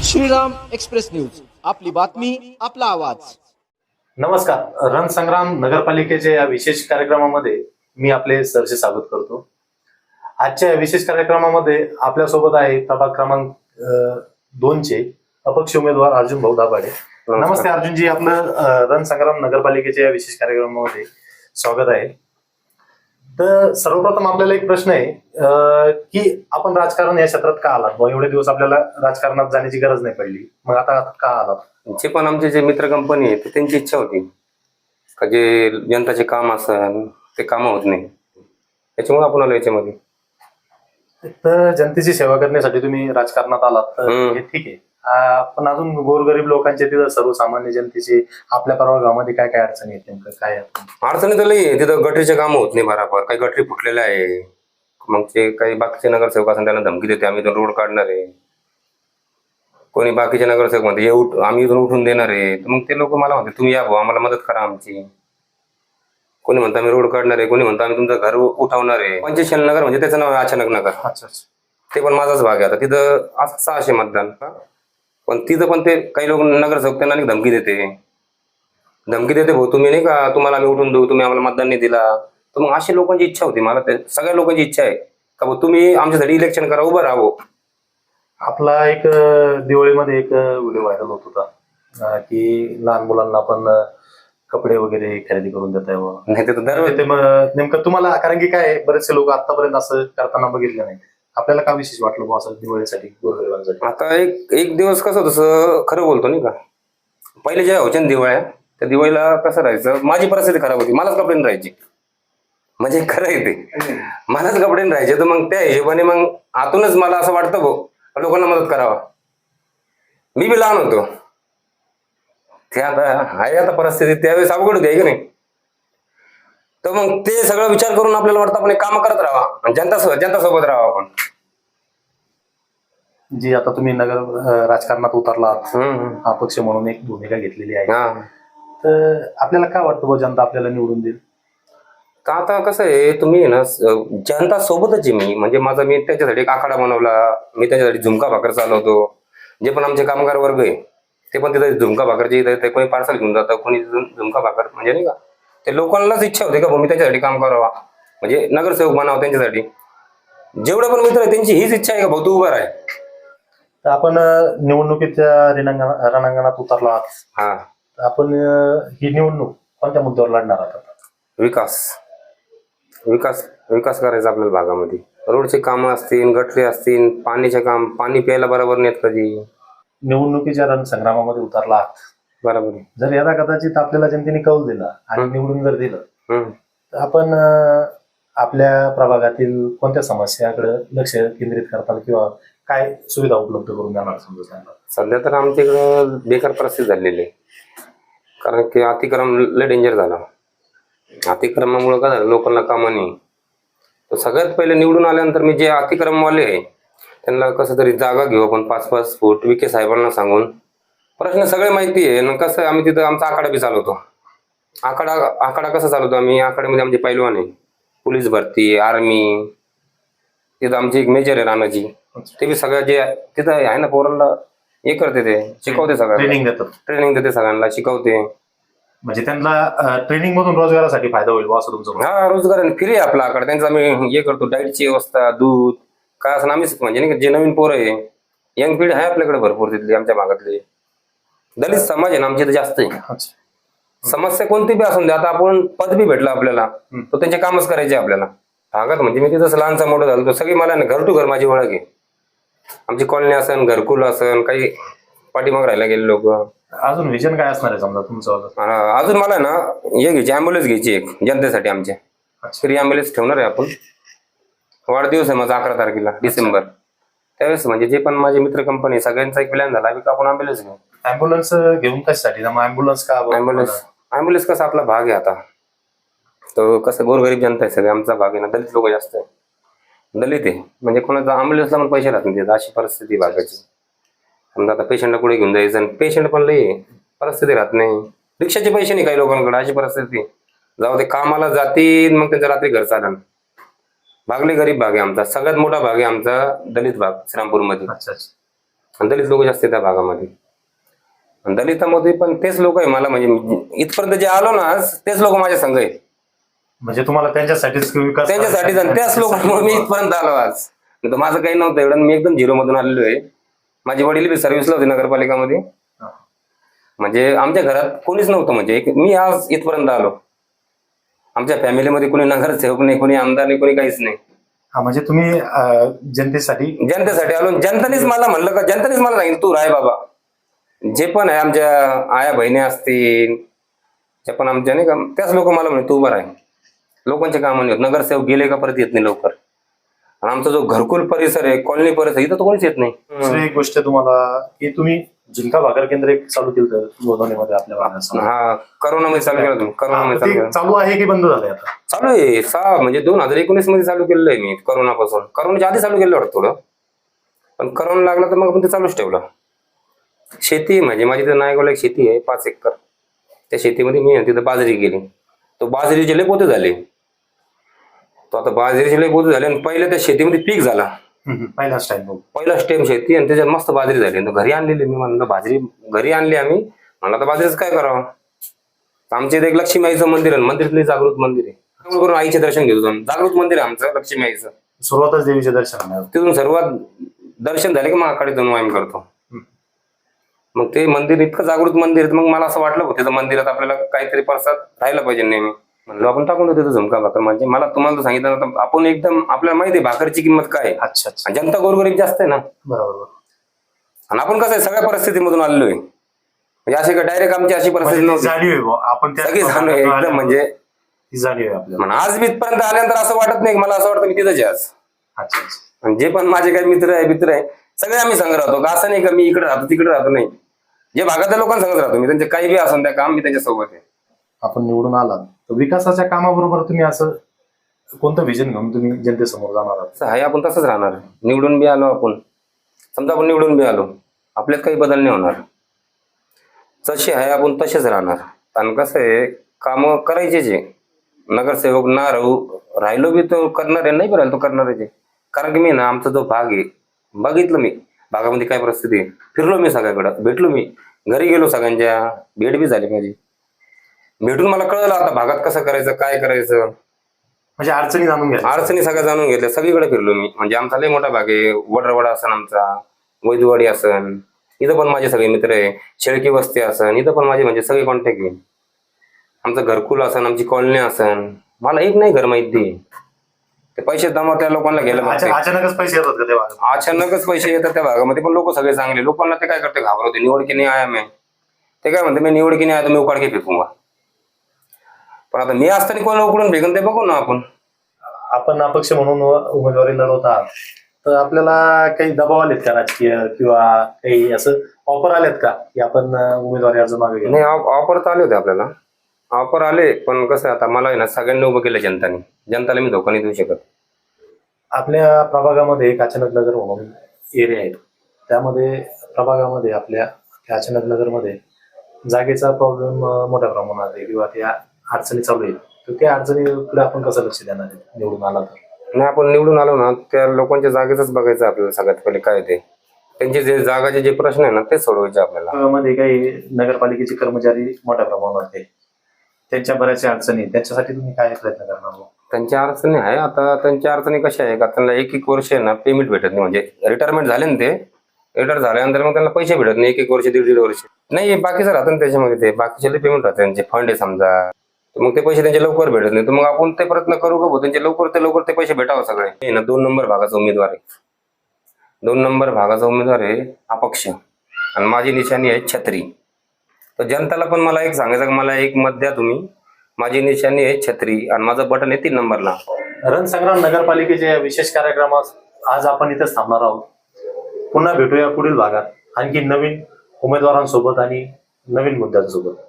Shriram express news, आपली बातमी आपला आवाज. नमस्कार. रणसंग्राम नगरपालिकेच्या या विशेष कार्यक्रमामध्ये मी आपले सहर्ष स्वागत करतो. आजच्या या विशेष कार्यक्रमामध्ये आपल्यासोबत आहे प्रभाग क्रमांक 2 चे अपक्ष उमेदवार अर्जुन भाऊ दाभाडे. नमस्ते अर्जुनजी, आपलं रणसंग्राम नगरपालिकेच्या या विशेष कार्यक्रमामध्ये स्वागत आहे. तर सर्वप्रथम आपल्याला एक प्रश्न आहे की आपण राजकारण या क्षेत्रात का आलात? एवढे दिवस आपल्याला राजकारणात जाण्याची गरज नाही पडली, मग आता का आलात? जे पण आमचे जे मित्र कंपनी आहे ते त्यांची इच्छा होती का जे जनताचे काम असेल ते काम होत नाही, त्याच्यामुळे आपण आलो याच्यामध्ये. तर जनतेची सेवा करण्यासाठी तुम्ही राजकारणात आलात तर हे ठीक आहे. पण अजून गोरगरीब लोकांचे तिथं सर्वसामान्य जनतेची आपल्या प्रभागामध्ये काय काय अडचणी आहेत? नेमकं काय अडचणी तर लई आहे. तिथं गटरीचे काम होत नाही बरोबर, काही गटरी फुटलेल्या आहे. मग ते काही बाकीचे नगरसेवक असेल त्यांना धमकी देते आम्ही इथून रोड काढणार आहे. कोणी बाकीचे नगरसेवक म्हणते आम्ही इथून उठून देणार आहे. तर मग ते लोक मला म्हणते तुम्ही या भाऊ, आम्हाला मदत करा आमची. कोणी म्हणतं आम्ही रोड काढणार आहे, कोणी म्हणतं आम्ही तुमचं घर उठवणार आहे. 85 नगर म्हणजे त्याचं नाव आहे अचानक नगर. ते पण माझाच भाग आहे. आता तिथं असं 600 मतदान, पण तिथं पण ते काही लोक नगरसेवक त्यांना धमकी देते भाऊ तुम्ही नाही का, तुम्हाला आम्ही उठून देऊ, तुम्ही आम्हाला मतदान नाही दिला. तर मग अशी लोकांची इच्छा होती, मला सगळ्या लोकांची इच्छा आहे का भाऊ तुम्ही आमच्यासाठी इलेक्शन करा, उभं राहा. आपला एक दिवाळीमध्ये एक व्हिडिओ व्हायरल होत होता की लहान मुलांना पण कपडे वगैरे खरेदी करून देत आहे. नाही ते तर नेमकं तुम्हाला, कारण की काय बरेचसे लोक आतापर्यंत असं करताना बघितलं नाही, आपल्याला का विशेष वाटलं असं दिवाळीसाठी गोरगरिबांसाठी? आता एक दिवस कसं तसं खरं बोलतो नाही का, पहिले ज्या होत्या ना दिवाळ्या, त्या दिवाळीला कसं राहायचं, माझी परिस्थिती खराब होती, मलाच कपडे राहायची. म्हणजे खरं आहे ते, मलाच कपडे राहायचे. तर मग त्या हिशोबाने मग आतूनच मला असं वाटतं भाऊ लोकांना मदत करावा. मी बी लहान होतो, ते आता आहे आता परिस्थिती, त्यावेळेस अवघड होती की नाही. तर मग ते सगळं विचार करून आपल्याला वाटतं आपण काम करत राहावा आणि जनतासोबत राहावा आपण. जी आता तुम्ही नगर राजकारणात उतरलात, अपक्ष म्हणून एक भूमिका घेतलेली आहे, तर आपल्याला काय वाटतं जनता आपल्याला निवडून देईल? तर आता कसं आहे, तुम्ही ना जनता सोबतच आहे मी. म्हणजे मी त्याच्यासाठी एक आखाडा बनवला, मी त्याच्यासाठी झुमका भाकर चालवतो. जे पण आमचे कामगार वर्ग आहे ते पण तिथे झुमका भाकरची इथे कोणी पार्सल घेऊन जातं, कोणी झुमका भाकर, म्हणजे नाही का ते लोकांनाच इच्छा होते का मी त्याच्यासाठी काम करावा, म्हणजे नगरसेवक बनावं त्यांच्यासाठी. जेवढे पण मित्र आहे त्यांची हीच इच्छा आहे का भाऊ तू उभा आहे. तर आपण निवडणुकीच्या रणांगणात उतरलो आहात. हा, आपण ही निवडणूक कोणत्या मुद्द्यावर लढणार आहात? विकास करायचा आपल्याला भागामध्ये. रोडचे कामं असतील, गटरे असतील, पाणीचे काम, पाणी प्यायला बरोबर नाहीत कधी. निवडणुकीच्या रणसंग्रामामध्ये उतरला आहात बरोबर. जर यदा कदाचित आपल्याला जनतेने कौल दिला आणि निवडून जर दिलं तर आपण आपल्या प्रभागातील कोणत्या समस्याकडे लक्ष केंद्रित करताल किंवा काय सुविधा उपलब्ध करून देणार? समजा सध्या तर आमच्याकडं बेकार परिस्थिती झालेली आहे, कारण की अतिक्रम लय डेंजर झाला. अतिक्रमामुळे काय झालं, लोकांना कामं नाही. तर सगळ्यात पहिले निवडून आल्यानंतर मी जे अतिक्रमवाले आहे त्यांना कसं तरी जागा घेऊ आपण 5-5 फूट, विखे साहेबांना सांगून. प्रश्न सगळे माहिती आहे ना. कसं आम्ही तिथं आमचा आखाडा बी चालवतो. आखाडा कसा चालवतो आम्ही, आखाड्यामध्ये आमचे पैलवान आहे, पोलीस भरती, आर्मी. तिथं आमची एक मेजर आहे राणाजी, ते बी सगळं जे तिथं आहे ना पोरांना हे करते, ते शिकवते, सगळं ट्रेनिंग देते, सगळ्यांना शिकवते. म्हणजे त्यांना ट्रेनिंग मधून रोजगारासाठी फायदा होईल असं तुमचं? हा, रोजगार फ्री आहे आपला आकडा. त्यांचा आम्ही हे करतो, डाएटची व्यवस्था, दूध काय असं आम्हीच, म्हणजे नाही जे नवीन पोरं आहे, यंग पिढी आहे आपल्याकडे भरपूर तिथली. आमच्या भागातले दलित समाज आहे ना आमच्या इथे जास्त आहे. समस्या कोणती बी असून दे, आता आपण पद बी भेटलं आपल्याला तर त्यांचे कामच करायचे आपल्याला भागात. म्हणजे मी तिथं लहानचा मोठं झालो तर सगळी मला घर टू घर माझी ओळख आहे. आमची कॉलनी असन, घरकुल असन, काही पाठीमाग राहायला गेले लोक. अजून विजन काय असणार आहे समजा तुमचं? अजून मला ना हे घ्यायची, ॲम्ब्युलन्स घ्यायची एक जनतेसाठी. आमच्या फ्री ॲम्ब्युलन्स ठेवणार आहे आपण. वाढदिवस आहे माझा 11 तारखेला डिसेंबर. त्यावेळेस म्हणजे जे पण माझे मित्र कंपनी सगळ्यांचा एक प्लॅन झाला की आपण ॲम्ब्युलन्स घेऊ. ॲम्ब्युलन्स घेऊन कशासाठी? ॲम्ब्युलन्स का? ॲम्ब्युलन्स कसा आपला भाग आहे आता, तो कसं गोरगरीब जनता आहे सगळं. आमचा भाग आहे ना, दलित लोक जास्त आहे, दलित आहे. म्हणजे कोणाचा ॲम्ब्युलन्सला पण पैसे राहत नाही, अशी परिस्थिती भागाची. समजा आता पेशंटला कुठे घेऊन जायचं, पेशंट पण लई परिस्थिती राहत नाही, रिक्षाचे पैसे नाही काही लोकांकडे, अशी परिस्थिती. जाऊ ते कामाला जातील, मग त्यांच्या रात्री घर चालन. भागले गरीब भाग आहे आमचा, सगळ्यात मोठा भाग आहे आमचा दलित भाग श्रीरामपूरमध्ये. आणि दलित लोक जास्त आहेत त्या भागामध्ये. आणि दलितामध्ये पण तेच लोक आहे मला, म्हणजे इथपर्यंत जे आलो ना आज तेच लोक माझ्या संघ आहेत. म्हणजे तुम्हाला त्यांच्यासाठीच विकास त्यांच्यासाठी त्याच लोकांमुळे मी इथपर्यंत आलो आज. नाही तर माझं काही नव्हतं एवढं. मी एकदम झिरो मधून आलेलो आहे. माझे वडील बी सर्व्हिसला होते नगरपालिकामध्ये. म्हणजे आमच्या घरात कोणीच नव्हतं, म्हणजे मी आज इथपर्यंत आलो. आमच्या फॅमिलीमध्ये कोणी नगरसेवक नाही, कोणी आमदार नाही, कोणी काहीच नाही. हा, म्हणजे तुम्ही जनतेसाठी आलो. जनतेनेच मला म्हणलं का, जनतेनेच मला सांगितलं तू राय बाबा. जे पण आहे आमच्या आया बहिणी असतील, जे पण आमच्या नाही का, त्याच लोक मला म्हणे तू उभा राह. लोकांचे काम नाही होत. नगरसेवक गेले का परत येत नाही लवकर. आणि आमचा जो घरकुल परिसर आहे, कॉलनी परिसर, इथं तर कोणीच येत नाही. दुसरी एक गोष्ट तुम्हाला की तुम्ही झुणका भाकर केंद्र एक चालू केलं गोंधवणीमध्ये आपल्या भागात. हा, करोनामध्ये चालू केलं तुम्ही. करोनामध्ये चालू केलं. चालू आहे की बंद झालंय आता? चालू आहे. म्हणजे 2019 मध्ये चालू केलेलं आहे मी. करोनापासून, करोनाच्या आधी चालू केलं वाटतं थोडं, पण करोना लागला तर मग आपण ते चालूच ठेवलं. शेती म्हणजे माझी तर नायगावला एक शेती आहे 5 एकर. त्या शेतीमध्ये मी तिथं बाजरी केली. तो बाजरीचे लय पोते झाले. तो आता बाजरीचे लय पोते झाले आणि पहिल्या त्या शेतीमध्ये पीक झाला. पहिला स्टेम शेती आणि त्याच्यात मस्त बाजरी झाली. घरी आणलेली मी, म्हणलं बाजरी घरी आणली आम्ही. म्हणलं आता बाजरीच काय करावं. आमच्या इथे एक लक्ष्मी आईचं मंदिर आहे. मंदिरातलं जागृत मंदिर आहे. करून आईचे दर्शन घेतो जाऊन. जागृत मंदिर आहे आमचं लक्ष्मी आईचं. सुरुवातच देवीचे दर्शन. तिथून सर्वात दर्शन झाले की महाकाळी जाऊन आम्ही करतो. मग ते मंदिर इतकं जागृत मंदिर आहे. मग मला असं वाटलं होतं तिथं मंदिरात आपल्याला काहीतरी प्रसाद राहिला पाहिजे नेहमी. म्हणलं आपण टाकून देतो झुणका भाकर. म्हणजे मला तुम्हाला सांगितलं ना, आपण एकदम आपल्याला माहिती आहे भाकरची किंमत काय. अच्छा. जनता गोरगरीब जास्त आहे ना. बरोबर. आणि आपण कसं आहे सगळ्या परिस्थितीमधून आलेलो आहे. म्हणजे अशी का डायरेक्ट आमची अशी परिस्थिती नव्हती. आपण सगळी जाणीव आहे एकदम. म्हणजे जाणीव आहे आपल्याला. आज मी इथपर्यंत आल्यानंतर असं वाटत नाही. मला असं वाटतं मी तिथंच आहे आज. अच्छा. आणि जे पण माझे काही मित्र आहे सगळे आम्ही संग राहतो. का असं नाही का मी इकडे राहतो तिकडे राहतो, नाही. जे भागातल्या लोकांसंगच राहतो मी. त्यांचे काही बी असून त्या काम मी त्यांच्या सोबत आहे. आपण निवडून आलात तर विकासाच्या कामाबरोबर तुम्ही असं कोणतं विजन घेऊन तुम्ही जनतेसमोर जाणार आहात? आहे आपण तसंच राहणार. निवडून बी आलो आपण, समजा आपण निवडून बी आलो, आपल्यात काही बदल नाही होणार. जसे आहे आपण तसेच राहणार. आणि कसं आहे कामं करायचेच आहे. नगरसेवक ना राहिलो बी तो करणार आहे, नाही बी राहिलो तो करणारच आहे. कारण की मी ना आमचा जो भाग आहे बघितलं मी. भागामध्ये काय परिस्थिती आहे फिरलो मी सगळ्याकडं, भेटलो मी. घरी गेलो सगळ्यांच्या, भेट बी झाली माझी. भेटून मला कळलं आता भागात कसं करायचं, काय करायचं. म्हणजे अडचणी जाणून घ्या. अडचणी सगळ्या जाणून घेतल्या. सगळीकडे फिरलो मी. म्हणजे आमचा लय मोठा भाग आहे. वडरवाडा असन आमचा, वैदवाडी असन, इथं पण माझे सगळे मित्र आहे. शेळकी वस्ती असन, इथं पण माझे म्हणजे सगळे कॉन्टॅक्ट आहे. आमचं घरकुल असन, आमची कॉलनी असन. मला एक नाही घर माहिती. ते पैसे जमा त्या लोकांना गेलं. अचानकच पैसे येतात का तेव्हा? अचानकच पैसे येतात त्या भागामध्ये. पण लोक सगळे चांगले. लोकांना ते काय करते घाबरवते. निवड की नाही आया मी. ते काय म्हणते मी निवड की नाही आया तर मी उकाड घे फेकूंगा. पण आता मी असताना कोण उकडून फेकून ते बघू ना आपण. आपण अपक्ष म्हणून उमेदवारी लढवत आहात तर आपल्याला काही दबाव आलेत का राजकीय किंवा काही असं ऑफर आलेत का की आपण उमेदवारी अर्ज मागे घेऊ? नाही, ऑफर तर आले होते आपल्याला. ऑफर आले पण कसं आता मला आहे ना सगळ्यांनी उभं केलं जनताने. जनताला मी धोका नाही देऊ शकत. आपल्या प्रभागामध्ये एक अचानक नगर म्हणून एरिया आहे. त्यामध्ये प्रभागामध्ये आपल्या अचानक नगरमध्ये जागेचा प्रॉब्लेम मोठ्या प्रमाणात आहे किंवा त्या अडचणी चालू आहेत. तर त्या अडचणीकडे आपण कसं लक्ष देणार आहे निवडून आला तर? नाही, आपण निवडून आलो ना त्या लोकांच्या जागेच बघायचं आपल्याला. सगळ्यात पहिले काय ते त्यांचे जे जागाचे जे प्रश्न आहे ना ते सोडवायचे आपल्याला. मध्ये काही नगरपालिकेचे कर्मचारी मोठ्या प्रमाणात आहे, त्यांच्या बऱ्याचशा अडचणी, त्याच्यासाठी तुम्ही काय प्रयत्न करणार? त्यांच्या अडचणी आहे. आता त्यांच्या अडचणी कशा आहे का त्यांना 1-1 वर्ष आहे ना पेमेंट भेटत नाही. म्हणजे रिटायरमेंट झाले ना ते, रिटायर झाल्यानंतर मग त्यांना पैसे भेटत नाही. 1-1 वर्ष 1.5 वर्ष नाही. बाकीचं राहतं ना त्याच्यामध्ये. ते बाकीचे पेमेंट राहते त्यांचे फंड आहे समजा. मग ते पैसे त्यांचे लवकर भेटत नाही. तर मग आपण ते प्रयत्न करू का त्यांचे लवकर ते पैसे भेटावं सगळे ना. 2 नंबर भागाचा उमेदवार आहे. 2 नंबर भागाचा उमेदवार आहे अपक्ष. आणि माझी निशाणी आहे छत्री. तर जनताला पण मला एक सांगायचं की मला एक मत द्या तुम्ही. माझी निशाणी आहे छत्री आणि माझं बटन आहे 3 नंबरला. रणसंग्राम नगरपालिकेच्या विशेष कार्यक्रमात आज आपण इथेच थांबणार आहोत. पुन्हा भेटूया पुढील भागात आणखी नवीन उमेदवारांसोबत आणि नवीन मुद्द्यांसोबत.